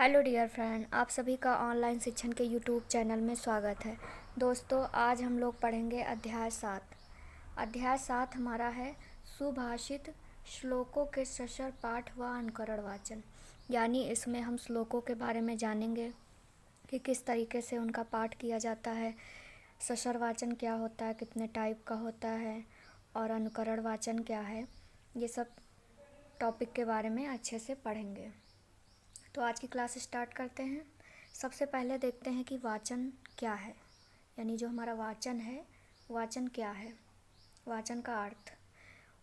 Hello dear friend, आप सभी का ऑनलाइन शिक्षण के यूट्यूब चैनल में स्वागत है। दोस्तों, आज हम लोग पढ़ेंगे अध्याय 7। अध्याय 7 हमारा है सुभाषित श्लोकों के सशर पाठ व अनुकरण वाचन। यानी इसमें हम श्लोकों के बारे में जानेंगे कि किस तरीके से उनका पाठ किया जाता है, सशर वाचन क्या होता है, कितने टाइप का होता है और अनुकरण वाचन क्या है। ये सब टॉपिक के बारे में अच्छे से पढ़ेंगे। तो आज की क्लास स्टार्ट करते हैं। सबसे पहले देखते हैं कि वाचन क्या है, यानी जो हमारा वाचन है, वाचन क्या है। वाचन का अर्थ,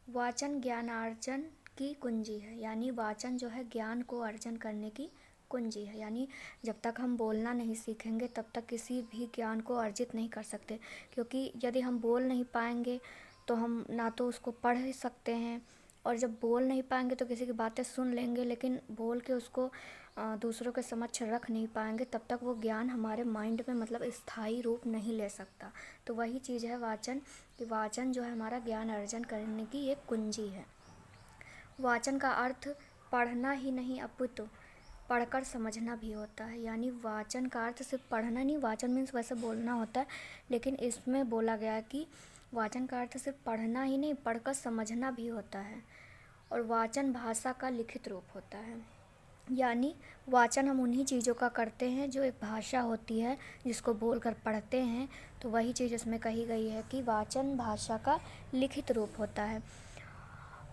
वाचन ज्ञानार्जन की कुंजी है। यानी वाचन जो है ज्ञान को अर्जन करने की कुंजी है। यानी जब तक हम बोलना नहीं सीखेंगे तब तक किसी भी ज्ञान को अर्जित नहीं कर सकते, क्योंकि यदि हम बोल नहीं पाएंगे तो हम ना तो उसको पढ़ ही सकते हैं, और जब बोल नहीं पाएंगे तो किसी की बातें सुन लेंगे लेकिन बोल के उसको दूसरों के समक्ष रख नहीं पाएंगे, तब तक वो ज्ञान हमारे माइंड में मतलब स्थायी रूप नहीं ले सकता। तो वही चीज़ है वाचन, कि वाचन जो है हमारा ज्ञान अर्जन करने की एक कुंजी है। वाचन का अर्थ पढ़ना ही नहीं अपितु पढ़कर समझना भी होता है। यानी वाचन का अर्थ सिर्फ पढ़ना नहीं, वाचन मीन्स वैसे बोलना होता है, लेकिन इसमें बोला गया है कि वाचन का अर्थ सिर्फ पढ़ना ही नहीं, पढ़कर समझना भी होता है। और वाचन भाषा का लिखित रूप होता है। यानी वाचन हम उन्हीं चीज़ों का करते हैं जो एक भाषा होती है, जिसको बोलकर पढ़ते हैं। तो वही चीज़ इसमें कही गई है कि वाचन भाषा का लिखित रूप होता है।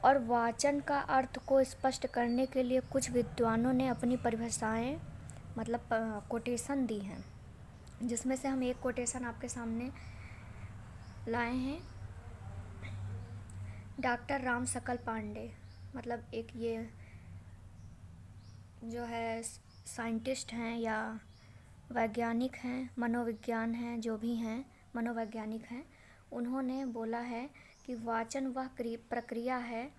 और वाचन का अर्थ को स्पष्ट करने के लिए कुछ विद्वानों ने अपनी परिभाषाएं मतलब कोटेशन दी हैं, जिसमें से हम एक कोटेशन आपके सामने लाए हैं। डॉक्टर राम सकल पांडे, मतलब एक ये जो है साइंटिस्ट हैं या वैज्ञानिक हैं, मनोविज्ञान हैं, जो भी हैं मनोवैज्ञानिक हैं, उन्होंने बोला है कि वाचन वह प्रक्रिया है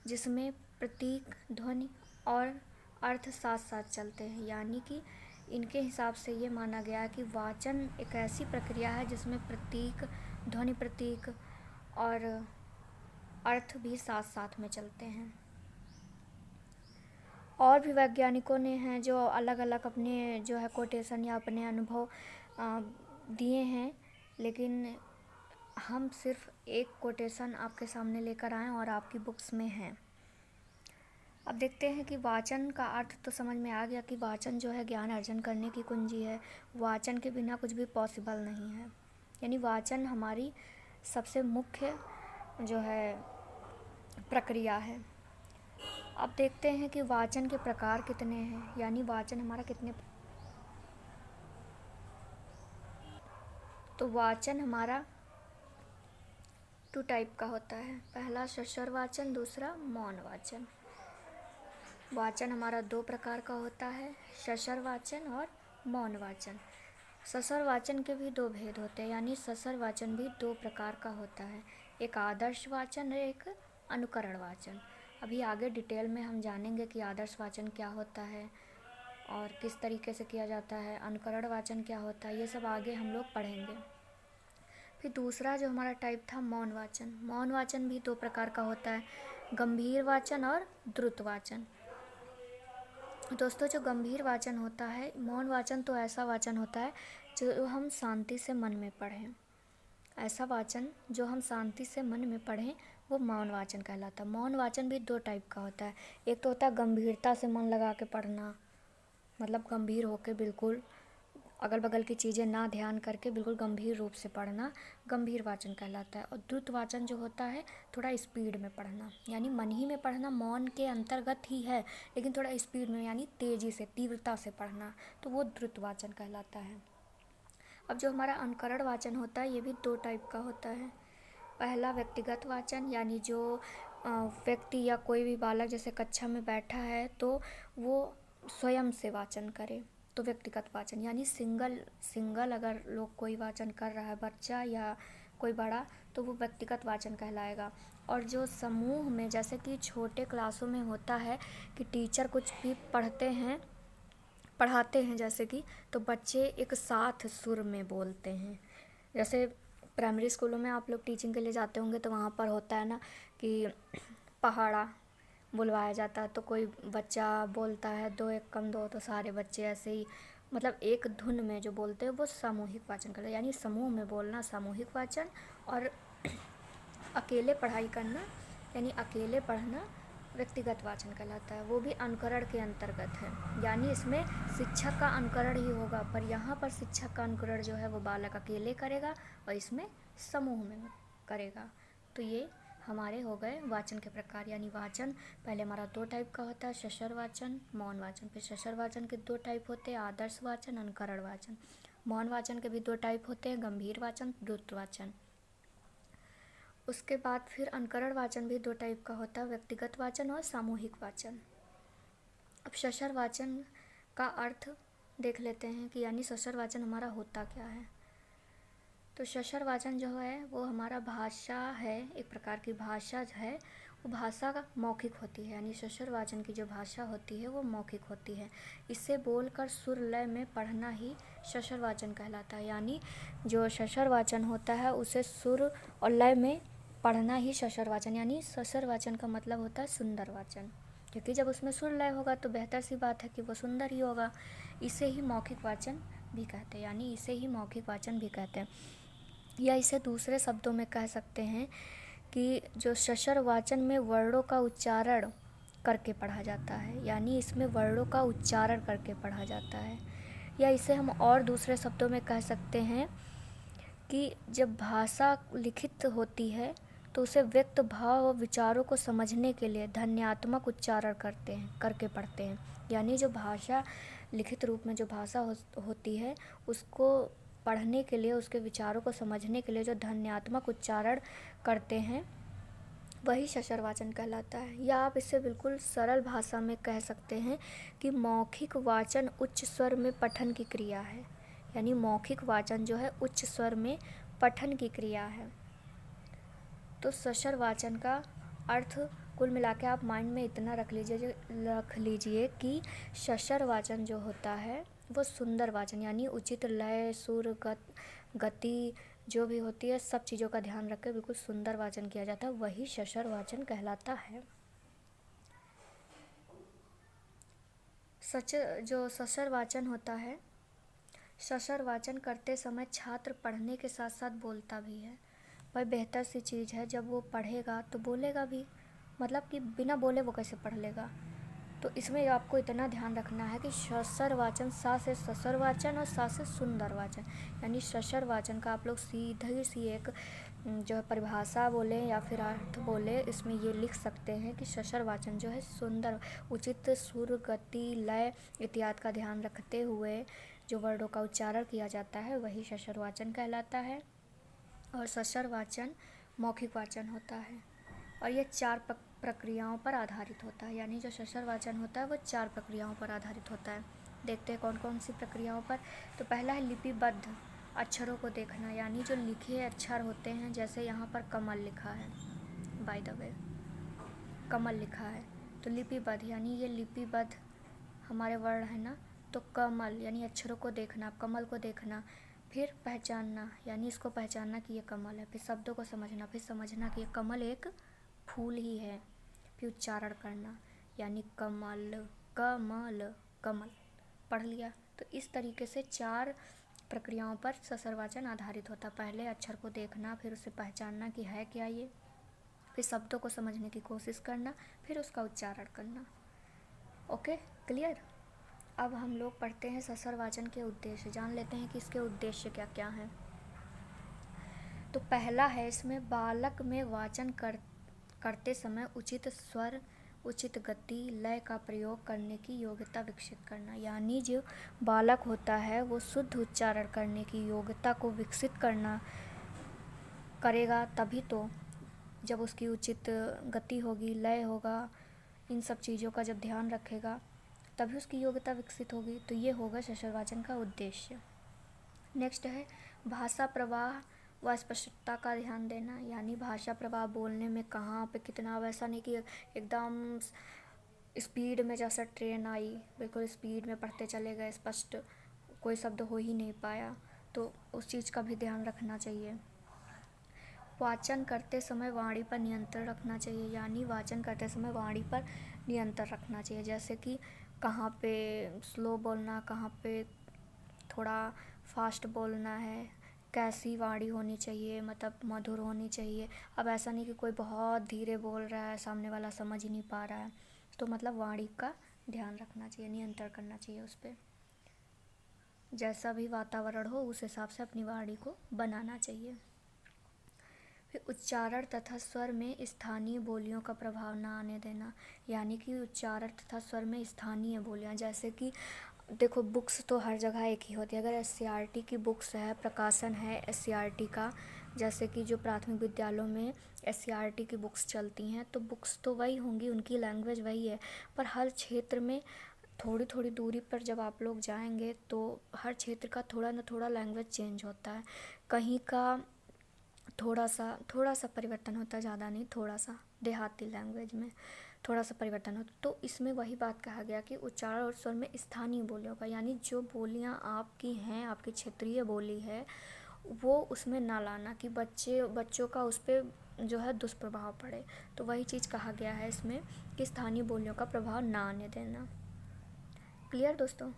जिसमें प्रतीक, ध्वनि और अर्थ साथ साथ चलते हैं। यानी कि इनके हिसाब से ये माना गया है कि वाचन एक ऐसी प्रक्रिया है जिसमें प्रतीक, ध्वनि प्रतीक और अर्थ भी साथ साथ में चलते हैं। और भी वैज्ञानिकों ने हैं जो अलग अलग अपने जो है कोटेशन या अपने अनुभव दिए हैं, लेकिन हम सिर्फ एक कोटेशन आपके सामने लेकर आए और आपकी बुक्स में है। अब देखते हैं कि वाचन का अर्थ तो समझ में आ गया कि वाचन जो है ज्ञान अर्जन करने की कुंजी है। वाचन के बिना कुछ भी पॉसिबल नहीं है। यानी वाचन हमारी सबसे मुख्य जो है प्रक्रिया है। अब देखते हैं कि वाचन के प्रकार कितने हैं, यानी वाचन हमारा कितने। तो वाचन हमारा 2 टाइप का होता है। पहला सशर वाचन, दूसरा मौन वाचन। वाचन हमारा 2 प्रकार का होता है, सशर वाचन और मौन वाचन। सशर वाचन के भी 2 भेद होते हैं, यानी सशर वाचन भी 2 प्रकार का होता है, एक आदर्श वाचन और एक अनुकरण वाचन। अभी आगे डिटेल में हम जानेंगे कि आदर्श वाचन क्या होता है और किस तरीके से किया जाता है, अनुकरण वाचन क्या होता है, ये सब आगे हम लोग पढ़ेंगे। फिर दूसरा जो हमारा टाइप था मौन वाचन। मौन वाचन भी 2 प्रकार का होता है, गंभीर वाचन और द्रुत वाचन। दोस्तों, जो गंभीर वाचन होता है, मौन वाचन तो ऐसा वाचन होता है जो हम शांति से मन में पढ़ें। ऐसा वाचन जो हम शांति से मन में पढ़ें वो मौन वाचन कहलाता है। मौन वाचन भी 2 टाइप का होता है। एक तो होता है गंभीरता से मन लगा के पढ़ना, मतलब गंभीर होकर बिल्कुल अगल बगल की चीज़ें ना ध्यान करके बिल्कुल गंभीर रूप से पढ़ना, गंभीर वाचन कहलाता है। और द्रुत वाचन जो होता है थोड़ा स्पीड में पढ़ना, यानी मन ही में पढ़ना, मौन के अंतर्गत ही है लेकिन थोड़ा स्पीड में यानी तेज़ी से, तीव्रता से पढ़ना, तो वो द्रुत वाचन कहलाता है। अब जो हमारा अनुकरण वाचन होता है ये भी 2 टाइप का होता है। पहला व्यक्तिगत वाचन, यानी जो व्यक्ति या कोई भी बालक जैसे कक्षा में बैठा है तो वो स्वयं से वाचन करे, तो व्यक्तिगत वाचन। यानी सिंगल अगर लोग कोई वाचन कर रहा है, बच्चा या कोई बड़ा, तो वो व्यक्तिगत वाचन कहलाएगा। और जो समूह में, जैसे कि छोटे क्लासों में होता है कि टीचर कुछ भी पढ़ाते हैं जैसे कि, तो बच्चे एक साथ सुर में बोलते हैं। जैसे प्राइमरी स्कूलों में आप लोग टीचिंग के लिए जाते होंगे तो वहाँ पर होता है ना कि पहाड़ा, बुलवाया जाता है। तो कोई बच्चा बोलता है 2 1 कम 2, तो सारे बच्चे ऐसे ही मतलब एक धुन में जो बोलते हैं वो सामूहिक वाचन कहलाता है। यानी समूह में बोलना सामूहिक वाचन, और अकेले पढ़ाई करना यानी अकेले पढ़ना व्यक्तिगत वाचन कहलाता है। वो भी अनुकरण के अंतर्गत है, यानी इसमें शिक्षक का अनुकरण ही होगा, पर यहाँ पर शिक्षक का अनुकरण जो है वो बालक अकेले करेगा और इसमें समूह में करेगा। तो ये हमारे हो गए वाचन के प्रकार। यानी वाचन पहले हमारा 2 टाइप का होता है, सशर वाचन, मौन वाचन। फिर सशर वाचन के 2 टाइप होते हैं, आदर्श वाचन, अनुकरण वाचन। मौन वाचन के भी 2 टाइप होते हैं, गंभीर वाचन, द्रुत वाचन। उसके बाद फिर अनुकरण वाचन भी 2 टाइप का होता है, व्यक्तिगत वाचन और सामूहिक वाचन। अब सशर वाचन का अर्थ देख लेते हैं कि यानी सशर वाचन हमारा होता क्या है। तो सशर वाचन जो है वो हमारा भाषा है, एक प्रकार की भाषा है, वो भाषा का मौखिक होती है। यानी सशर वाचन की जो भाषा होती है वो मौखिक होती है। इसे बोलकर सुर लय में पढ़ना ही सशर वाचन कहलाता है। यानी जो सशर वाचन होता है उसे सुर और लय में पढ़ना ही सशर वाचन। यानी सशर वाचन का मतलब होता है सुंदर वाचन, क्योंकि जब उसमें सुर लय होगा तो बेहतर सी बात है कि वो सुंदर ही होगा। इसे ही मौखिक वाचन भी कहते हैं, यानी इसे ही मौखिक वाचन भी कहते हैं। या इसे दूसरे शब्दों में कह सकते हैं कि जो सशर वाचन में वर्णों का उच्चारण करके पढ़ा जाता है, यानी इसमें वर्णों का उच्चारण करके पढ़ा जाता है। या इसे हम और दूसरे शब्दों में कह सकते हैं कि जब भाषा लिखित होती है तो उसे व्यक्त भाव और विचारों को समझने के लिए ध्वन्यात्मक उच्चारण करके पढ़ते हैं। यानी जो भाषा लिखित रूप में जो भाषा होती है उसको पढ़ने के लिए, उसके विचारों को समझने के लिए जो ध्वन्यात्मक उच्चारण करते हैं वही सशर वाचन कहलाता है। या आप इसे बिल्कुल सरल भाषा में कह सकते हैं कि मौखिक वाचन उच्च स्वर में पठन की क्रिया है। यानी मौखिक वाचन जो है उच्च स्वर में पठन की क्रिया है। तो सशर वाचन का अर्थ कुल मिला के आप माइंड में इतना रख लीजिए कि सशर वाचन जो होता है वो सुंदर वाचन, यानी उचित लय, सुर, गति जो भी होती है सब चीज़ों का ध्यान रख के बिल्कुल सुंदर वाचन किया जाता है, वही सशर वाचन कहलाता है। जो सशर वाचन होता है, सशर वाचन करते समय छात्र पढ़ने के साथ साथ बोलता भी है। वह बेहतर सी चीज़ है, जब वो पढ़ेगा तो बोलेगा भी, मतलब कि बिना बोले वो कैसे पढ़ लेगा। तो इसमें आपको इतना ध्यान रखना है कि सशर वाचन सा से सशर वाचन और सा से सुंदर वाचन। यानी सशर वाचन का आप लोग सीधी सी एक जो है परिभाषा बोले या फिर अर्थ बोले, इसमें ये लिख सकते हैं कि सशर वाचन जो है सुंदर, उचित सुर, गति, लय इत्यादि का ध्यान रखते हुए जो वर्णों का उच्चारण किया जाता है वही सशर वाचन कहलाता है। और सशर वाचन मौखिक वाचन होता है और ये 4 प्रक्रियाओं पर आधारित होता है। यानी जो सशर वाचन होता है वो 4 प्रक्रियाओं पर आधारित होता है। देखते हैं कौन कौन सी प्रक्रियाओं पर। तो पहला है लिपिबद्ध अक्षरों को देखना, यानी जो लिखे अक्षर होते हैं, जैसे यहाँ पर कमल लिखा है, बाय द वे कमल लिखा है, तो लिपिबद्ध यानी ये लिपिबद्ध हमारे वर्ण है ना, तो कमल यानी अक्षरों को देखना, कमल को देखना। फिर पहचानना, यानी इसको पहचानना कि ये कमल है। फिर शब्दों को समझना, फिर समझना कि ये कमल एक फूल ही है। फिर उच्चारण करना, यानी कमल, कमल, कमल पढ़ लिया। तो इस तरीके से 4 प्रक्रियाओं पर सशर वाचन आधारित होता। पहले अक्षर को देखना, फिर उसे पहचानना कि है क्या ये, फिर शब्दों को समझने की कोशिश करना, फिर उसका उच्चारण करना। Okay, clear. अब हम लोग पढ़ते हैं सशर वाचन के उद्देश्य, जान लेते हैं कि इसके उद्देश्य क्या क्या हैं। तो पहला है इसमें बालक में वाचन करते समय उचित स्वर, उचित गति, लय का प्रयोग करने की योग्यता विकसित करना। यानी जो बालक होता है वो शुद्ध उच्चारण करने की योग्यता को विकसित करेगा, तभी तो जब उसकी उचित गति होगी, लय होगा, इन सब चीज़ों का जब ध्यान रखेगा तभी उसकी योग्यता विकसित होगी। तो ये होगा सशर वाचन का उद्देश्य। नेक्स्ट है भाषा प्रवाह व स्पष्टता का ध्यान देना। यानी भाषा प्रवाह बोलने में कहाँ पे कितना, वैसा नहीं कि एकदम स्पीड में जैसा ट्रेन आई बिल्कुल स्पीड में पढ़ते चले गए, स्पष्ट कोई शब्द हो ही नहीं पाया, तो उस चीज़ का भी ध्यान रखना चाहिए। वाचन करते समय वाणी पर नियंत्रण रखना चाहिए, यानी वाचन करते समय वाणी पर नियंत्रण रखना चाहिए। जैसे कि कहाँ पे स्लो बोलना, कहाँ पे थोड़ा फास्ट बोलना है, कैसी वाणी होनी चाहिए, मतलब मधुर होनी चाहिए। अब ऐसा नहीं कि कोई बहुत धीरे बोल रहा है, सामने वाला समझ ही नहीं पा रहा है, तो मतलब वाणी का ध्यान रखना चाहिए, नियंत्रण करना चाहिए उस पर। जैसा भी वातावरण हो उस हिसाब से अपनी वाणी को बनाना चाहिए। फिर उच्चारण तथा स्वर में स्थानीय बोलियों का प्रभाव ना आने देना, यानी कि उच्चारण तथा स्वर में स्थानीय बोलियां, जैसे कि देखो बुक्स तो हर जगह एक ही होती है। अगर एससीईआरटी की बुक्स है, प्रकाशन है एससीईआरटी का, जैसे कि जो प्राथमिक विद्यालयों में एससीईआरटी की बुक्स चलती हैं, तो बुक्स तो वही होंगी, उनकी लैंग्वेज वही है। पर हर क्षेत्र में थोड़ी थोड़ी दूरी पर जब आप लोग जाएंगे तो हर क्षेत्र का थोड़ा ना थोड़ा लैंग्वेज चेंज होता है। कहीं का थोड़ा सा परिवर्तन होता है, ज़्यादा नहीं, थोड़ा सा देहाती लैंग्वेज में थोड़ा सा परिवर्तन होता है। तो इसमें वही बात कहा गया कि उच्चारण और स्वर में स्थानीय बोलियों का, यानी जो बोलियां आपकी हैं, आपकी क्षेत्रीय बोली है, वो उसमें ना लाना कि बच्चों का उस पर जो है दुष्प्रभाव पड़े। तो वही चीज़ कहा गया है इसमें कि स्थानीय बोलियों का प्रभाव ना आने देना। क्लियर दोस्तों।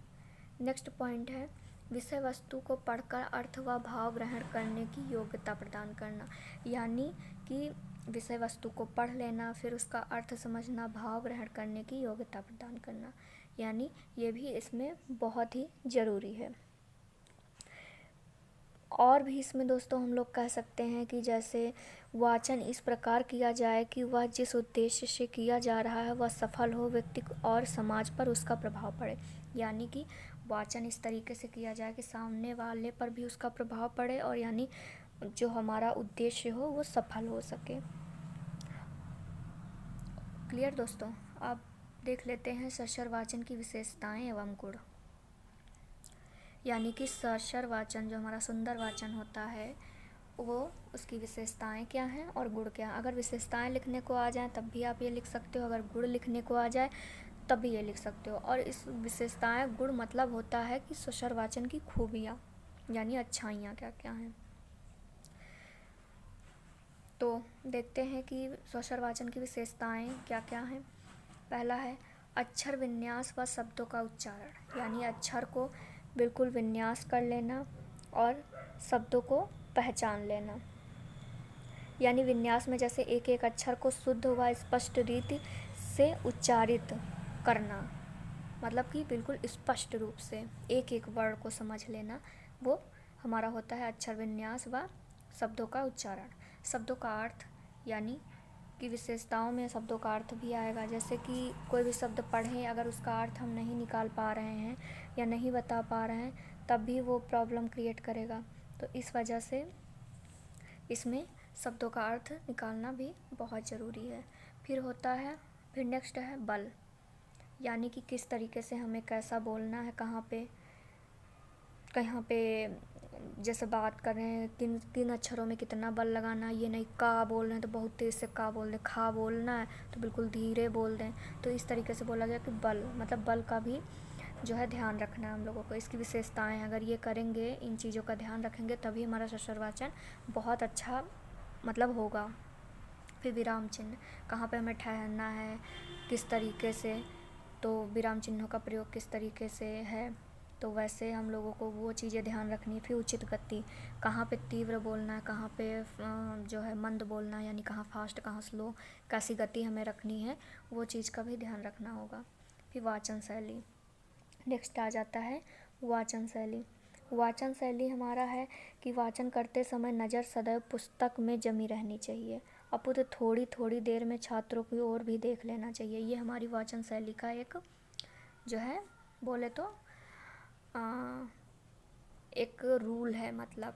नेक्स्ट पॉइंट है विषय वस्तु को पढ़कर अर्थ व भाव ग्रहण करने की योग्यता प्रदान करना, यानी कि विषय वस्तु को पढ़ लेना, फिर उसका अर्थ समझना, भाव ग्रहण करने की योग्यता प्रदान करना, यानी ये भी इसमें बहुत ही ज़रूरी है। और भी इसमें दोस्तों हम लोग कह सकते हैं कि जैसे वाचन इस प्रकार किया जाए कि वह जिस उद्देश्य से किया जा रहा है वह सफल हो, व्यक्ति और समाज पर उसका प्रभाव पड़े, यानी कि वाचन इस तरीके से किया जाए कि सामने वाले पर भी उसका प्रभाव पड़े और यानी जो हमारा उद्देश्य हो वो सफल हो सके। क्लियर दोस्तों। अब देख लेते हैं सशर वाचन की विशेषताएं एवं गुण। यानी कि सशर वाचन जो हमारा सुंदर वाचन होता है वो उसकी विशेषताएं क्या हैं और गुण क्या हैं। अगर विशेषताएं लिखने को आ जाएं तब भी आप ये लिख सकते हो, अगर गुण लिखने को आ जाए तब भी ये लिख सकते हो। और इस विशेषताएं गुण मतलब होता है कि सशर वाचन की खूबियाँ यानी अच्छाइयाँ क्या क्या हैं। तो देखते हैं कि सशर वाचन की विशेषताएं क्या क्या हैं। पहला है अक्षर विन्यास व शब्दों का उच्चारण, यानी अक्षर को बिल्कुल विन्यास कर लेना और शब्दों को पहचान लेना। यानी विन्यास में जैसे एक एक अक्षर को शुद्ध व स्पष्ट रीति से उच्चारित करना, मतलब कि बिल्कुल स्पष्ट रूप से एक एक वर्ड को समझ लेना, वो हमारा होता है अक्षर विन्यास व शब्दों का उच्चारण। शब्दों का अर्थ, यानी कि विशेषताओं में शब्दों का अर्थ भी आएगा। जैसे कि कोई भी शब्द पढ़ें, अगर उसका अर्थ हम नहीं निकाल पा रहे हैं या नहीं बता पा रहे हैं तब भी वो प्रॉब्लम क्रिएट करेगा। तो इस वजह से इसमें शब्दों का अर्थ निकालना भी बहुत ज़रूरी है। फिर नेक्स्ट है बल, यानी कि किस तरीके से हमें कैसा बोलना है, कहाँ पे जैसे बात कर रहे हैं किन अक्षरों में कितना बल लगाना है। ये नहीं का बोल रहे हैं तो बहुत तेज़ से का बोल दें, खा बोलना है तो बिल्कुल धीरे बोल दें। तो इस तरीके से बोला गया कि बल, मतलब बल का भी जो है ध्यान रखना है हम लोगों को। इसकी विशेषताएं अगर ये करेंगे, इन चीज़ों का ध्यान रखेंगे तभी हमारा सशर वाचन बहुत अच्छा मतलब होगा। फिर विराम चिन्ह, कहाँ पे हमें ठहरना है, किस तरीके से, तो विराम चिन्हों का प्रयोग किस तरीके से है, तो वैसे हम लोगों को वो चीज़ें ध्यान रखनी है। फिर उचित गति, कहाँ पे तीव्र बोलना है, कहाँ पे जो है मंद बोलना है, यानी कहाँ फास्ट कहाँ स्लो, कैसी गति हमें रखनी है, वो चीज़ का भी ध्यान रखना होगा। फिर वाचन शैली, नेक्स्ट आ जाता है वाचन शैली। वाचन शैली हमारा है कि वाचन करते समय नज़र सदैव पुस्तक में जमी रहनी चाहिए, अपितु थोड़ी थोड़ी देर में छात्रों की ओर भी देख लेना चाहिए। ये हमारी वाचन शैली का एक जो है बोले तो एक रूल है, मतलब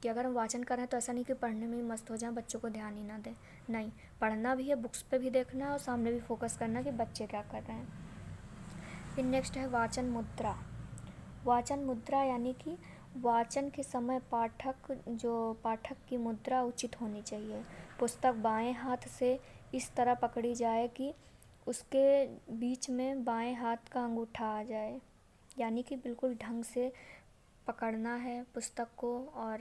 कि अगर हम वाचन कर रहे हैं तो ऐसा नहीं कि पढ़ने में ही मस्त हो जाए, बच्चों को ध्यान ही ना दें। नहीं, पढ़ना भी है, बुक्स पे भी देखना है और सामने भी फोकस करना कि बच्चे क्या कर रहे हैं। फिर नेक्स्ट है वाचन मुद्रा। वाचन मुद्रा यानी कि वाचन के समय पाठक की मुद्रा उचित होनी चाहिए। पुस्तक बाएं हाथ से इस तरह पकड़ी जाए कि उसके बीच में बाएं हाथ का अंगूठा आ जाए, यानी कि बिल्कुल ढंग से पकड़ना है पुस्तक को और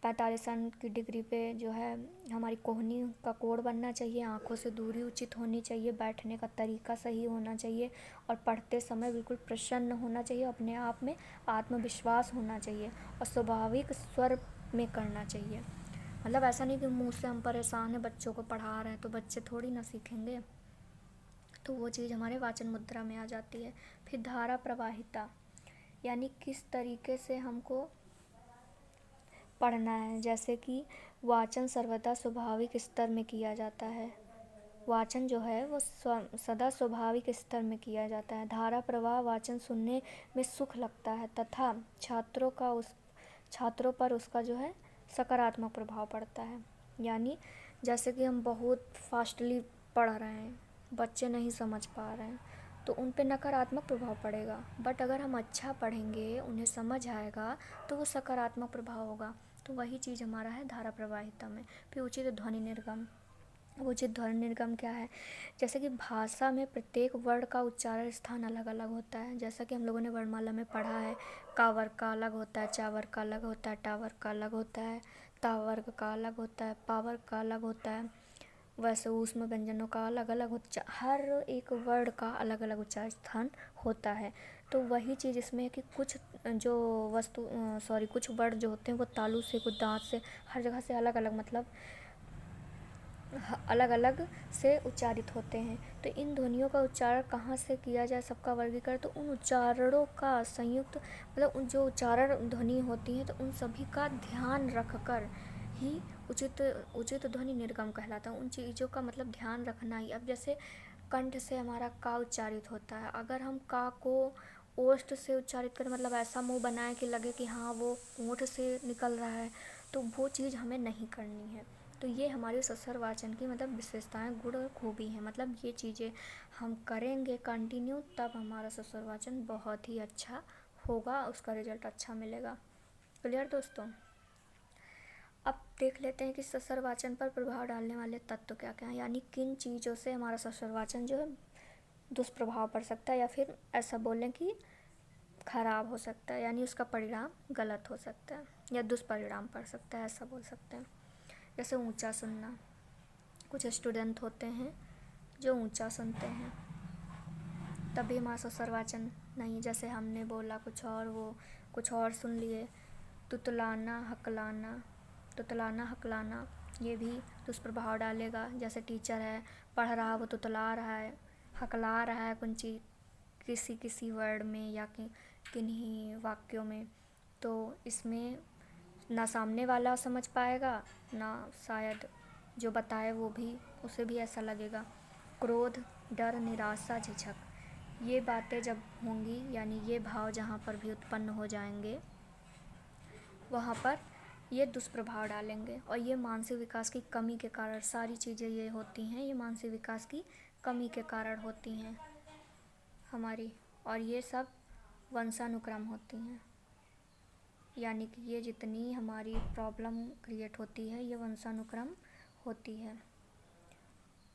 45 अंक की डिग्री पे जो है हमारी कोहनी का कोण बनना चाहिए, आँखों से दूरी उचित होनी चाहिए, बैठने का तरीका सही होना चाहिए और पढ़ते समय बिल्कुल प्रसन्न होना चाहिए, अपने आप में आत्मविश्वास होना चाहिए और स्वाभाविक स्वर में करना चाहिए। मतलब ऐसा नहीं कि मुँह से हम परेशान हैं, बच्चों को पढ़ा रहे हैं तो बच्चे थोड़ी ना सीखेंगे, तो वो चीज़ हमारे वाचन मुद्रा में आ जाती है। फिर धारा प्रवाहिता, यानी किस तरीके से हमको पढ़ना है। जैसे कि वाचन सर्वदा स्वाभाविक स्तर में किया जाता है, वाचन जो है वो सदा स्वाभाविक स्तर में किया जाता है। धारा प्रवाह वाचन सुनने में सुख लगता है तथा छात्रों पर उसका जो है सकारात्मक प्रभाव पड़ता है। यानी जैसे कि हम बहुत फास्टली पढ़ रहे हैं, बच्चे नहीं समझ पा रहे हैं, तो उन पे नकारात्मक प्रभाव पड़ेगा। बट अगर हम अच्छा पढ़ेंगे, उन्हें समझ आएगा, तो वो सकारात्मक प्रभाव होगा। तो वही चीज़ हमारा है धारा प्रवाहिता में। फिर उचित ध्वनि निर्गम, उचित ध्वनि निर्गम क्या है? जैसे कि भाषा में प्रत्येक वर्ण का उच्चारण स्थान अलग अलग होता है। जैसा कि हम लोगों ने वर्णमाला में पढ़ा है, का वर्ग का अलग होता है, चा वर्ग का अलग होता है, टा वर्ग का अलग होता है, ता वर्ग का अलग होता है, पा वर्ग का अलग होता है। वैसे ऊष्म व्यंजनों का अलग अलग हर एक वर्ड का अलग अलग उच्चारण स्थान होता है। तो वही चीज़ इसमें है कि कुछ कुछ वर्ड जो होते हैं वो तालु से, कुछ दांत से, हर जगह से अलग अलग, मतलब अलग अलग से उच्चारित होते हैं। तो इन ध्वनियों का उच्चारण कहाँ से किया जाए, सबका वर्गीकरण, तो उन उच्चारणों का संयुक्त, मतलब उन जो उच्चारण ध्वनि होती हैं तो उन सभी का ध्यान रख कर ही उचित ध्वनि निर्गम कहलाता है। उन चीज़ों का मतलब ध्यान रखना ही। अब जैसे कंठ से हमारा का उच्चारित होता है, अगर हम का को ओष्ठ से उच्चारित करें, मतलब ऐसा मुंह बनाए कि लगे कि हाँ वो ओंठ से निकल रहा है, तो वो चीज़ हमें नहीं करनी है। तो ये हमारे सस्वर वाचन की मतलब विशेषताएं, गुण और खूबी हैं। मतलब ये चीज़ें हम करेंगे कंटिन्यू, तब हमारा सस्वर वाचन बहुत ही अच्छा होगा, उसका रिजल्ट अच्छा मिलेगा। क्लियर दोस्तों? अब देख लेते हैं कि सस्वर वाचन पर प्रभाव डालने वाले तत्व क्या क्या हैं, यानी किन चीज़ों से हमारा सस्वर वाचन जो है दुष्प्रभाव पड़ सकता है, या फिर ऐसा बोलें कि खराब हो सकता है, यानी उसका परिणाम गलत हो सकता है या दुष्परिणाम पड़ सकता है, ऐसा बोल सकते हैं। जैसे ऊंचा सुनना, कुछ स्टूडेंट होते हैं जो ऊंचा सुनते हैं, तभी हमारा सस्वर वाचन नहीं, जैसे हमने बोला कुछ और, वो कुछ और सुन लिए। तुतलाना हकलाना, ये भी दुष्प्रभाव डालेगा। जैसे टीचर है, पढ़ रहा है, वो तुतला रहा है, हकला रहा है किसी वर्ड में या किन्हीं वाक्यों में, तो इसमें ना सामने वाला समझ पाएगा, ना शायद जो बताए वो भी, उसे भी ऐसा लगेगा। क्रोध, डर, निराशा, झिझक, ये बातें जब होंगी, यानी ये भाव जहाँ पर भी उत्पन्न हो जाएंगे, वहाँ पर ये दुष्प्रभाव डालेंगे। और ये मानसिक विकास की कमी के कारण सारी चीज़ें ये होती हैं, ये मानसिक विकास की कमी के कारण होती हैं हमारी, और ये सब वंशानुक्रम होती हैं। यानी कि ये जितनी हमारी प्रॉब्लम क्रिएट होती है, ये वंशानुक्रम होती है।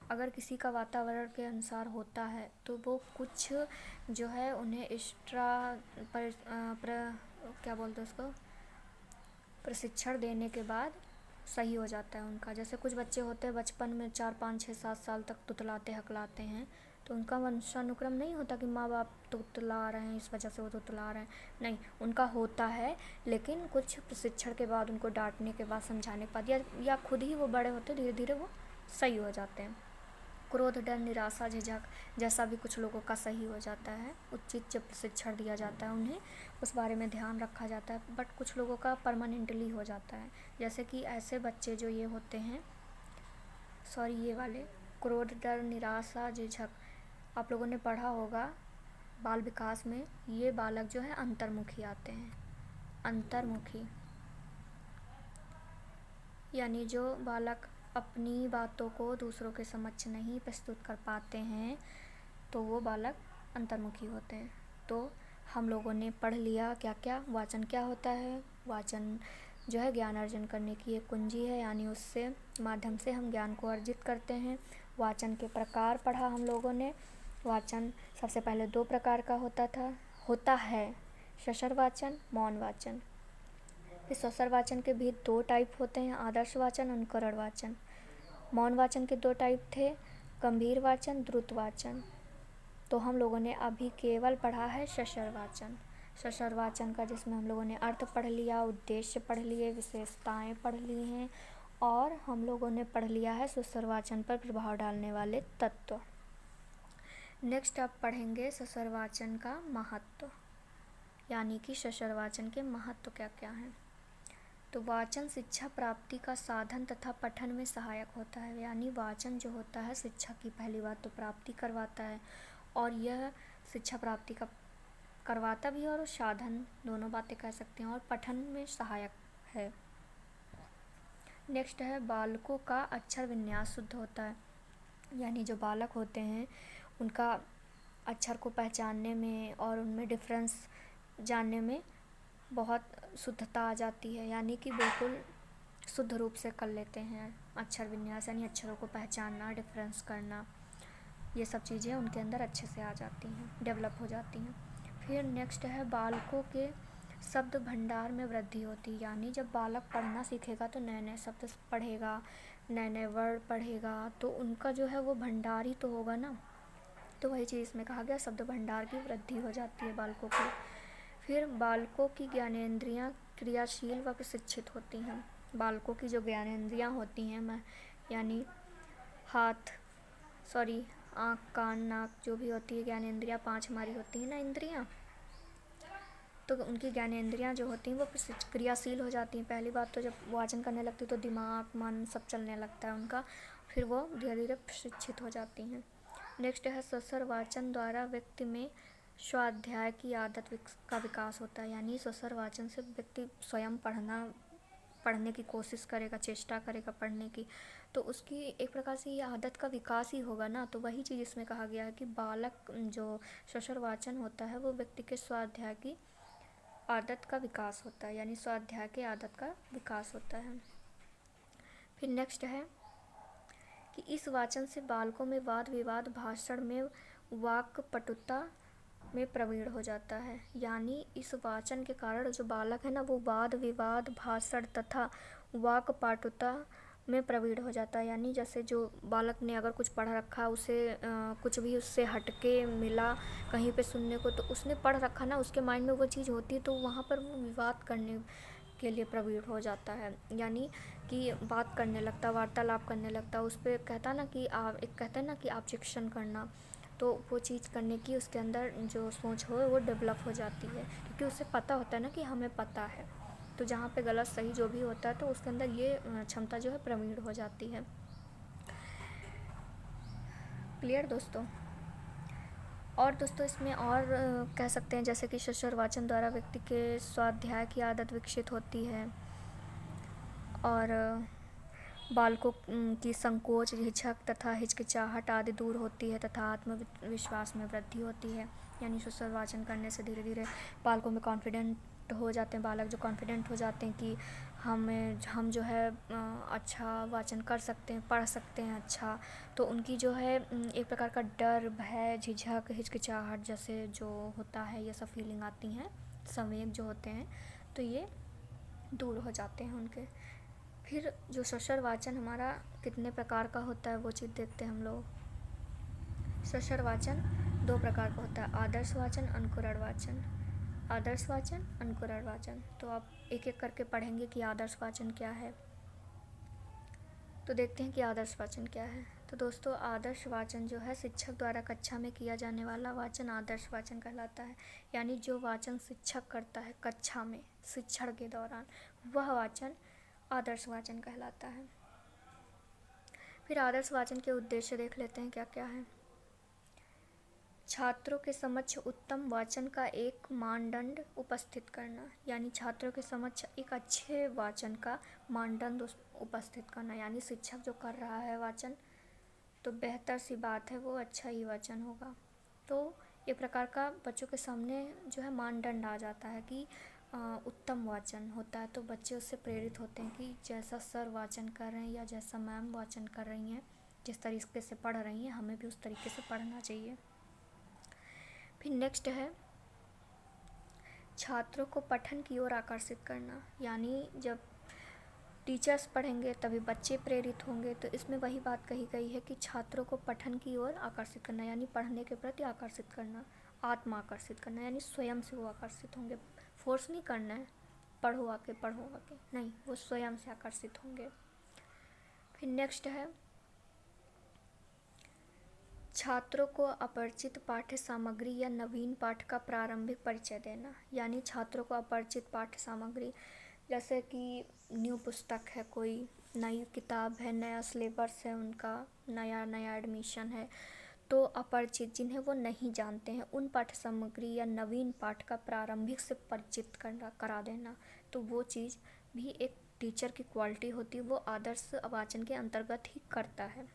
अगर किसी का वातावरण के अनुसार होता है तो वो कुछ जो है उन्हें एक्स्ट्रा क्या बोलते हैं उसको, प्रशिक्षण देने के बाद सही हो जाता है उनका। जैसे कुछ बच्चे होते हैं बचपन में 4, 5, 6, 7 साल तक तुतलाते हकलाते हैं, तो उनका वंशानुक्रम नहीं होता कि माँ बाप तुतला रहे हैं इस वजह से वो तुतला रहे हैं, नहीं, उनका होता है, लेकिन कुछ प्रशिक्षण के बाद, उनको डांटने के बाद, समझाने के बाद, या खुद ही वो बड़े होते धीरे धीरे वो सही हो जाते हैं। क्रोध, डर, निराशा, झिझक, जैसा भी कुछ लोगों का सही हो जाता है, उचित जब प्रशिक्षण दिया जाता है उन्हें, उस बारे में ध्यान रखा जाता है। बट कुछ लोगों का परमानेंटली हो जाता है, जैसे कि ऐसे बच्चे जो ये होते हैं, ये वाले क्रोध, डर, निराशा, झिझक, आप लोगों ने पढ़ा होगा बाल विकास में, ये बालक जो है अंतर्मुखी आते हैं। अंतर्मुखी यानी जो बालक अपनी बातों को दूसरों के समक्ष नहीं प्रस्तुत कर पाते हैं, तो वो बालक अंतर्मुखी होते हैं। तो हम लोगों ने पढ़ लिया क्या क्या वाचन क्या होता है। वाचन जो है ज्ञान अर्जन करने की एक कुंजी है, यानी उससे माध्यम से हम ज्ञान को अर्जित करते हैं। वाचन के प्रकार पढ़ा हम लोगों ने। वाचन सबसे पहले 2 प्रकार का होता है, सशर वाचन, मौन वाचन। फिर स्वसर वाचन के भी 2 टाइप होते हैं, आदर्श वाचन, अनुकरण वाचन। मौन वाचन के 2 टाइप थे, गंभीर वाचन, द्रुत वाचन। तो हम लोगों ने अभी केवल पढ़ा है स्वसर वाचन। स्वसर वाचन का जिसमें हम लोगों ने अर्थ पढ़ लिया, उद्देश्य पढ़ लिए, विशेषताएं पढ़ ली हैं और हम लोगों ने पढ़ लिया है स्वसर वाचन पर प्रभाव डालने वाले तत्व। नेक्स्ट आप पढ़ेंगे स्वसर वाचन का महत्व, यानी कि स्वसर वाचन के महत्व क्या क्या हैं। तो वाचन शिक्षा प्राप्ति का साधन तथा पठन में सहायक होता है, यानी वाचन जो होता है शिक्षा की पहली बात तो प्राप्ति करवाता है और यह शिक्षा प्राप्ति का करवाता भी है और साधन, दोनों बातें कह सकते हैं, और पठन में सहायक है। नेक्स्ट है बालकों का अक्षर विन्यास शुद्ध होता है, यानी जो बालक होते हैं उनका अक्षर को पहचानने में और उनमें डिफरेंस जानने में बहुत शुद्धता आ जाती है, यानी कि बिल्कुल शुद्ध रूप से कर लेते हैं अक्षर विन्यास, यानी अक्षरों को पहचानना, डिफरेंस करना, ये सब चीज़ें उनके अंदर अच्छे से आ जाती हैं, डेवलप हो जाती हैं। फिर नेक्स्ट है बालकों के शब्द भंडार में वृद्धि होती है, यानी जब बालक पढ़ना सीखेगा तो नए नए शब्द पढ़ेगा, नए नए वर्ड पढ़ेगा, तो उनका जो है वो भंडार ही तो होगा ना। तो वही चीज़ इसमें कहा गया, शब्द भंडार की वृद्धि हो जाती है बालकों की। फिर बालकों की ज्ञानेंद्रियाँ क्रियाशील व प्रशिक्षित होती हैं। बालकों की जो ज्ञानेंद्रियाँ होती हैं, यानी आँख, कान, नाक, जो भी होती है ज्ञानेंद्रियाँ, 5 हमारी होती हैं ना इंद्रियाँ, तो उनकी ज्ञानेंद्रियाँ जो होती हैं वो क्रियाशील हो जाती हैं। पहली बात तो जब वाचन करने लगती है तो दिमाग, मन सब चलने लगता है उनका, फिर वो धीरे धीरे प्रशिक्षित हो जाती हैं। नेक्स्ट है स्वसर वाचन द्वारा व्यक्ति में स्वाध्याय की आदत का विकास होता है, यानी स्वसर वाचन से व्यक्ति स्वयं पढ़ने की कोशिश करेगा, चेष्टा करेगा पढ़ने की, तो उसकी एक प्रकार से ये आदत का विकास ही होगा ना। तो वही चीज़ इसमें कहा गया है कि बालक जो स्वसर वाचन होता है वो व्यक्ति के स्वाध्याय की आदत का विकास होता है, यानी स्वाध्याय की आदत का विकास होता है। फिर नेक्स्ट है कि इस वाचन से बालकों में वाद विवाद, भाषण में वाक्पटुता में प्रवीण हो जाता है, यानी इस वाचन के कारण जो बालक है ना वो वाद विवाद, भाषण तथा वाक्पटुता में प्रवीण हो जाता है। यानी जैसे जो बालक ने अगर कुछ पढ़ रखा, उसे कुछ भी उससे हटके मिला कहीं पे सुनने को, तो उसने पढ़ रखा ना, उसके माइंड में वो चीज़ होती है, तो वहाँ पर वो विवाद करने के लिए प्रवीण हो जाता है, यानी कि बात करने लगता, वार्तालाप करने लगता। उस पर कहता ना कि आप एक कहते हैं ना कि ऑब्जेक्शन करना, तो वो चीज़ करने की उसके अंदर जो सोच हो वो डेवलप हो जाती है, क्योंकि उसे पता होता है ना कि हमें पता है। तो जहाँ पे गलत सही जो भी होता है तो उसके अंदर ये क्षमता जो है प्रवीण हो जाती है। क्लियर दोस्तों? और दोस्तों इसमें और कह सकते हैं जैसे कि स्वसर वाचन द्वारा व्यक्ति के स्वाध्याय की आदत विकसित होती है और बालकों की संकोच, झिझक तथा हिचकिचाहट आदि दूर होती है तथा आत्मविश्वास में वृद्धि होती है। यानी स्वसर वाचन करने से धीरे धीरे बालकों में कॉन्फिडेंट हो जाते हैं, बालक जो कॉन्फिडेंट हो जाते हैं कि हम जो है अच्छा वाचन कर सकते हैं, पढ़ सकते हैं अच्छा, तो उनकी जो है एक प्रकार का डर, भय, झिझक, हिचकिचाहट जैसे जो होता है, ये सब फीलिंग आती हैं, संवेग जो होते हैं, तो ये दूर हो जाते हैं उनके। फिर जो स्वसर वाचन हमारा कितने प्रकार का होता है वो चीज़ देखते हैं हम लोग। स्वसर वाचन 2 प्रकार का होता है, आदर्श वाचन, अनुकरण वाचन। आदर्श वाचन, अनुकरण वाचन, तो आप एक एक करके पढ़ेंगे कि आदर्श वाचन क्या है। तो देखते हैं कि आदर्श वाचन क्या है। तो दोस्तों आदर्श वाचन जो है शिक्षक द्वारा कक्षा में किया जाने वाला वाचन आदर्श वाचन कहलाता है, यानी जो वाचन शिक्षक करता है कक्षा में शिक्षण के दौरान, वह वाचन आदर्श वाचन कहलाता है। फिर आदर्श वाचन के उद्देश्य देख लेते हैं क्या क्या है। छात्रों के समक्ष उत्तम वाचन का एक मानदंड उपस्थित करना, यानी छात्रों के समक्ष एक अच्छे वाचन का मानदंड उपस्थित करना, यानी शिक्षक जो कर रहा है वाचन तो बेहतर सी बात है वो अच्छा ही वाचन होगा। तो एक प्रकार का बच्चों के सामने जो है मानदंड आ जाता है कि उत्तम वाचन होता है, तो बच्चे उससे प्रेरित होते हैं कि जैसा सर वाचन कर रहे हैं या जैसा मैम वाचन कर रही हैं, जिस तरीके से पढ़ रही हैं, हमें भी उस तरीके से पढ़ना चाहिए। फिर नेक्स्ट है छात्रों को पठन की ओर आकर्षित करना, यानी जब टीचर्स पढ़ेंगे तभी बच्चे प्रेरित होंगे। तो इसमें वही बात कही गई है कि छात्रों को पठन की ओर आकर्षित करना, यानी पढ़ने के प्रति आकर्षित करना, आत्मा आकर्षित करना, यानी स्वयं से वो आकर्षित होंगे। फोर्स नहीं करना है, पढ़ो आके नहीं, वो स्वयं से आकर्षित होंगे। फिर नेक्स्ट है छात्रों को अपरिचित पाठ्य सामग्री या नवीन पाठ का प्रारंभिक परिचय देना, यानी छात्रों को अपरिचित पाठ्य सामग्री जैसे कि न्यू पुस्तक है, कोई नई किताब है, नया सिलेबस है, उनका नया एडमिशन है, तो अपरिचित जिन्हें वो नहीं जानते हैं उन पाठ्य सामग्री या नवीन पाठ का प्रारंभिक से परिचित करा देना। तो वो चीज़ भी एक टीचर की क्वालिटी होती है, वो आदर्श वाचन के अंतर्गत ही करता है।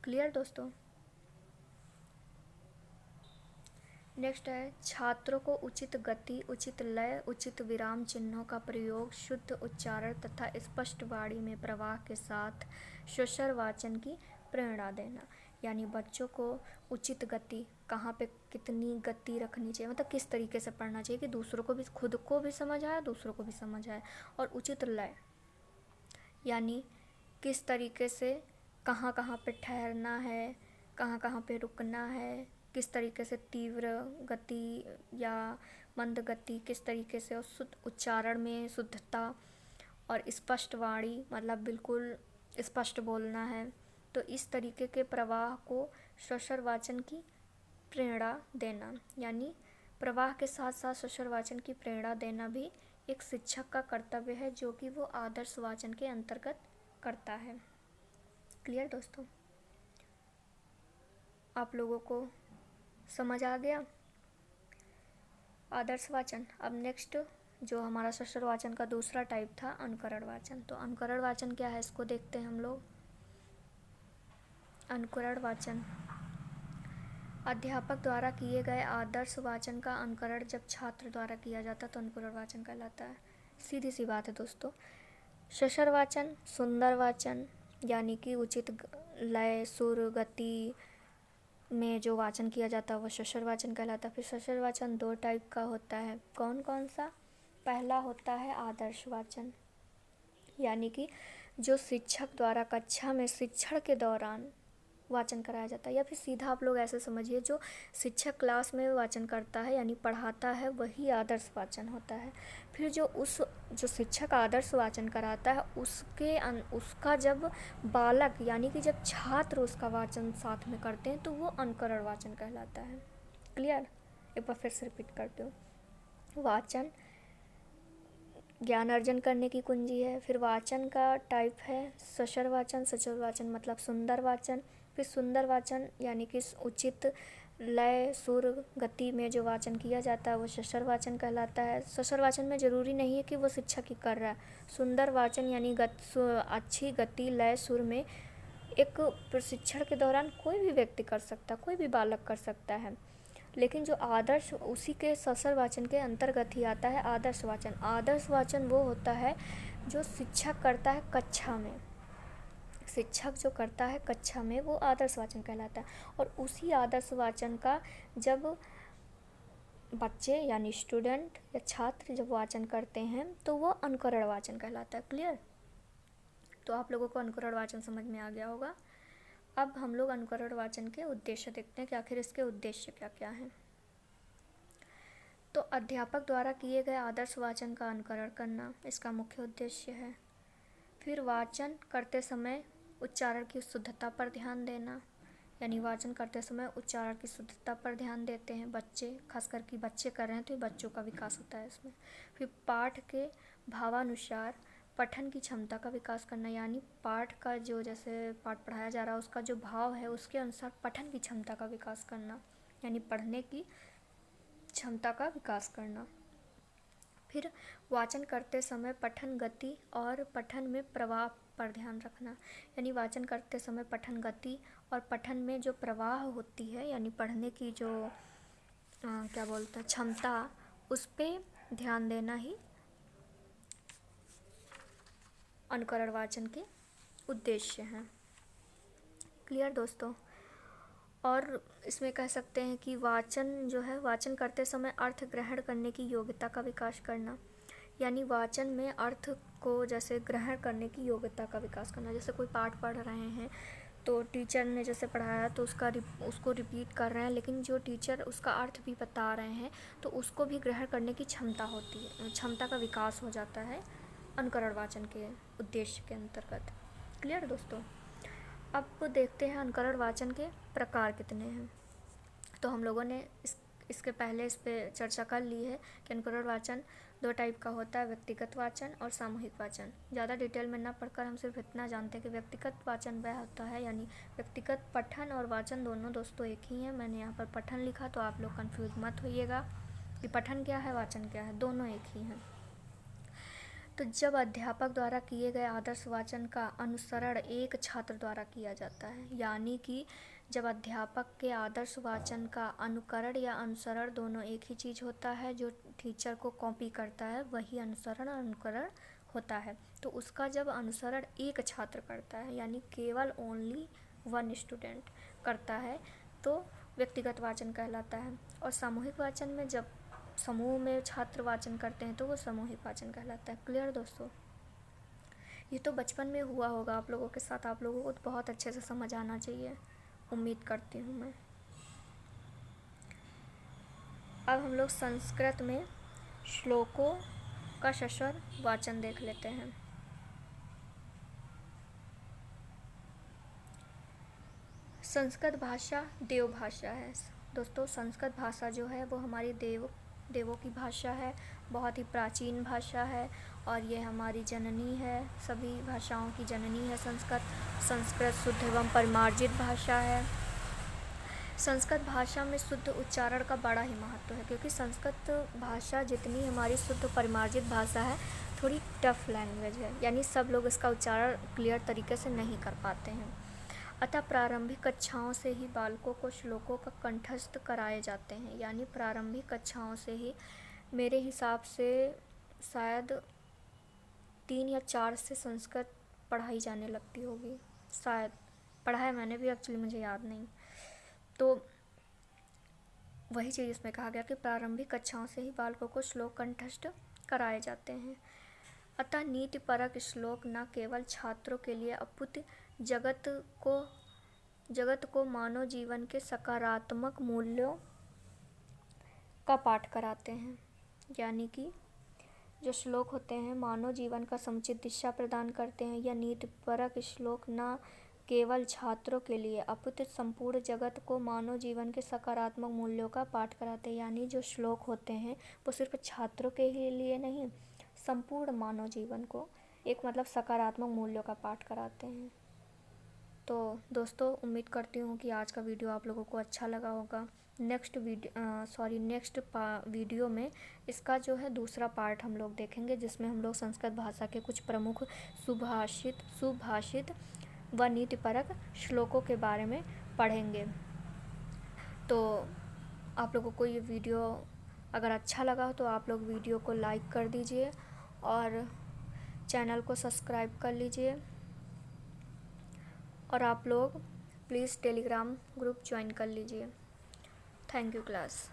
क्लियर दोस्तों। नेक्स्ट है छात्रों को उचित गति, उचित लय, उचित विराम चिन्हों का प्रयोग, शुद्ध उच्चारण तथा स्पष्ट वाणी में प्रवाह के साथ स्वशर वाचन की प्रेरणा देना, यानी बच्चों को उचित गति, कहाँ पे कितनी गति रखनी चाहिए, मतलब किस तरीके से पढ़ना चाहिए कि दूसरों को भी, खुद को भी समझ आए, दूसरों को भी समझ आए। और उचित लय, यानी किस तरीके से कहाँ कहाँ पे ठहरना है, कहाँ कहाँ पे रुकना है, किस तरीके से तीव्र गति या मंद गति, किस तरीके से, और शुद्ध उच्चारण में शुद्धता, और स्पष्ट वाणी मतलब बिल्कुल स्पष्ट बोलना है। तो इस तरीके के प्रवाह को स्वशर वाचन की प्रेरणा देना, यानी प्रवाह के साथ साथ स्वशर वाचन की प्रेरणा देना भी एक शिक्षक का कर्तव्य है, जो कि वो आदर्श वाचन के अंतर्गत करता है। क्लियर दोस्तों, आप लोगों को समझ आ गया आदर्श वाचन। अब नेक्स्ट जो हमारा स्वशर वाचन का दूसरा टाइप था, अनुकरण वाचन। तो अनुकरण वाचन क्या है, इसको देखते हैं हम लोग। अनुकरण वाचन अध्यापक द्वारा किए गए आदर्श वाचन का अनुकरण जब छात्र द्वारा किया जाता तो अनुकरण वाचन कहलाता है। सीधी सी बात है दोस्तों। स्वशर वाचन, सुंदर वाचन, यानी कि उचित लय, सुर, गति में जो वाचन किया जाता है वो स्वशर वाचन कहलाता है। फिर स्वशर वाचन दो टाइप का होता है, कौन कौन सा? पहला होता है आदर्श वाचन, यानी कि जो शिक्षक द्वारा कक्षा में शिक्षण के दौरान वाचन कराया जाता है, या फिर सीधा आप लोग ऐसे समझिए, जो शिक्षक क्लास में वाचन करता है यानी पढ़ाता है, वही आदर्श वाचन होता है। फिर जो शिक्षक आदर्श वाचन कराता है उसका जब बालक यानी कि जब छात्र उसका वाचन साथ में करते हैं तो वो अनुकरण वाचन कहलाता है। क्लियर? एक बार फिर से रिपीट करती हूँ। वाचन ज्ञान अर्जन करने की कुंजी है। फिर वाचन का टाइप है स्वशर वाचन। स्वशर वाचन मतलब सुंदर वाचन। फिर सुंदर वाचन यानी कि उचित लय, सुर, गति में जो वाचन किया जाता है वो स्वशर वाचन कहलाता है। स्वशर वाचन में ज़रूरी नहीं है कि वो शिक्षक ही कर रहा है। सुंदर वाचन यानी अच्छी गति, लय, सुर में एक प्रशिक्षण के दौरान कोई भी व्यक्ति कर सकता है, कोई भी बालक कर सकता है। लेकिन जो आदर्श, उसी के स्वशर वाचन के अंतर्गत ही आता है आदर्श वाचन। आदर्श वाचन वो होता है जो शिक्षक करता है कक्षा में। शिक्षक जो करता है कक्षा में वो आदर्श वाचन कहलाता है। और उसी आदर्श वाचन का जब बच्चे यानी स्टूडेंट या छात्र जब वाचन करते हैं तो वो अनुकरण वाचन कहलाता है। क्लियर? तो आप लोगों को अनुकरण वाचन समझ में आ गया होगा। अब हम लोग अनुकरण वाचन के उद्देश्य देखते हैं कि आखिर इसके उद्देश्य क्या क्या हैं। तो अध्यापक द्वारा किए गए आदर्श वाचन का अनुकरण करना इसका मुख्य उद्देश्य है। फिर वाचन करते समय उच्चारण की शुद्धता पर ध्यान देना, यानी वाचन करते समय उच्चारण की शुद्धता पर ध्यान देते हैं बच्चे, खासकर कि बच्चे कर रहे हैं तो ये बच्चों का विकास होता है इसमें। फिर पाठ के भावानुसार पठन की क्षमता का विकास करना, यानी पाठ का जो, जैसे पाठ पढ़ाया जा रहा है उसका जो भाव है उसके अनुसार पठन की क्षमता का विकास करना, यानी पढ़ने की क्षमता का विकास करना। फिर वाचन करते समय पठन गति और पठन में प्रवाह पर ध्यान रखना, यानी वाचन करते समय पठन गति और पठन में जो प्रवाह होती है यानी पढ़ने की जो क्या बोलते हैं क्षमता, उस पर ध्यान देना ही अनुकरण वाचन के उद्देश्य हैं। क्लियर दोस्तों? और इसमें कह सकते हैं कि वाचन जो है, वाचन करते समय अर्थ ग्रहण करने की योग्यता का विकास करना, यानी वाचन में अर्थ को जैसे ग्रहण करने की योग्यता का विकास करना। जैसे कोई पाठ पढ़ रहे हैं तो टीचर ने जैसे पढ़ाया तो उसको रिपीट कर रहे हैं, लेकिन जो टीचर उसका अर्थ भी बता रहे हैं तो उसको भी ग्रहण करने की क्षमता होती है, क्षमता का विकास हो जाता है अनुकरण वाचन के उद्देश्य के अंतर्गत। क्लियर दोस्तों। अब देखते हैं अनुकरण वाचन के प्रकार कितने हैं। तो हम लोगों ने इसके पहले इस पर चर्चा कर ली है कि अनुकरण वाचन 2 टाइप का होता है, व्यक्तिगत वाचन और सामूहिक वाचन। ज़्यादा डिटेल में ना पढ़कर हम सिर्फ इतना जानते हैं कि व्यक्तिगत वाचन वह होता है, यानी व्यक्तिगत पठन और वाचन दोनों दोस्तों एक ही हैं। मैंने यहाँ पर पठन लिखा तो आप लोग कंफ्यूज मत होइएगा कि पठन क्या है वाचन क्या है, दोनों एक ही हैं। तो जब अध्यापक द्वारा किए गए आदर्श वाचन का अनुसरण एक छात्र द्वारा किया जाता है, यानी कि जब अध्यापक के आदर्श वाचन का अनुकरण या अनुसरण दोनों एक ही चीज़ होता है, जो टीचर को कॉपी करता है वही अनुसरण और अनुकरण होता है। तो उसका जब अनुसरण एक छात्र करता है, यानी केवल ओनली 1 स्टूडेंट करता है, तो व्यक्तिगत वाचन कहलाता है। और सामूहिक वाचन में जब समूह में छात्र वाचन करते हैं तो वो सामूहिक वाचन कहलाता है। क्लियर दोस्तों। ये तो बचपन में हुआ होगा आप लोगों के साथ, आप लोगों को तो बहुत अच्छे से समझ आना चाहिए, उम्मीद करती हूँ मैं। अब हम लोग संस्कृत में श्लोकों का सस्वर वाचन देख लेते हैं। संस्कृत भाषा देव भाषा है दोस्तों। संस्कृत भाषा जो है वो हमारी देवों की भाषा है, बहुत ही प्राचीन भाषा है और ये हमारी जननी है, सभी भाषाओं की जननी है संस्कृत शुद्ध एवं परिमार्जित भाषा है। संस्कृत भाषा में शुद्ध उच्चारण का बड़ा ही महत्व है, क्योंकि संस्कृत भाषा जितनी हमारी शुद्ध परिमार्जित भाषा है, थोड़ी टफ लैंग्वेज है, यानी सब लोग इसका उच्चारण क्लियर तरीके से नहीं कर पाते हैं। अतः प्रारंभिक कक्षाओं से ही बालकों को श्लोकों का कंठस्थ कराए जाते हैं, यानी प्रारंभिक कक्षाओं से ही, मेरे हिसाब से शायद 3 या 4 से संस्कृत पढ़ाई जाने लगती होगी, शायद पढ़ा है मैंने भी, एक्चुअली मुझे याद नहीं। तो वही चीज़ इसमें कहा गया कि प्रारंभिक कक्षाओं से ही बालकों को श्लोक कंठस्थ कराए जाते हैं। अतः नीतिपरक श्लोक न केवल छात्रों के लिए अपितु जगत को मानव जीवन के सकारात्मक मूल्यों का पाठ कराते हैं, यानी कि जो श्लोक होते हैं मानव जीवन का समुचित दिशा प्रदान करते हैं। यह नीतिपरक श्लोक न केवल छात्रों के लिए अपितु संपूर्ण जगत को मानव जीवन के सकारात्मक मूल्यों का पाठ कराते हैं, यानी जो श्लोक होते हैं वो सिर्फ छात्रों के ही लिए नहीं, संपूर्ण मानव जीवन को एक मतलब सकारात्मक मूल्यों का पाठ कराते हैं। तो दोस्तों उम्मीद करती हूँ कि आज का वीडियो आप लोगों को अच्छा लगा होगा। नेक्स्ट वीडियो में इसका जो है दूसरा पार्ट हम लोग देखेंगे, जिसमें हम लोग संस्कृत भाषा के कुछ प्रमुख सुभाषित व नीतिपरक श्लोकों के बारे में पढ़ेंगे। तो आप लोगों को ये वीडियो अगर अच्छा लगा हो तो आप लोग वीडियो को लाइक कर दीजिए और चैनल को सब्सक्राइब कर लीजिए, और आप लोग प्लीज़ टेलीग्राम ग्रुप ज्वाइन कर लीजिए। Thank you class.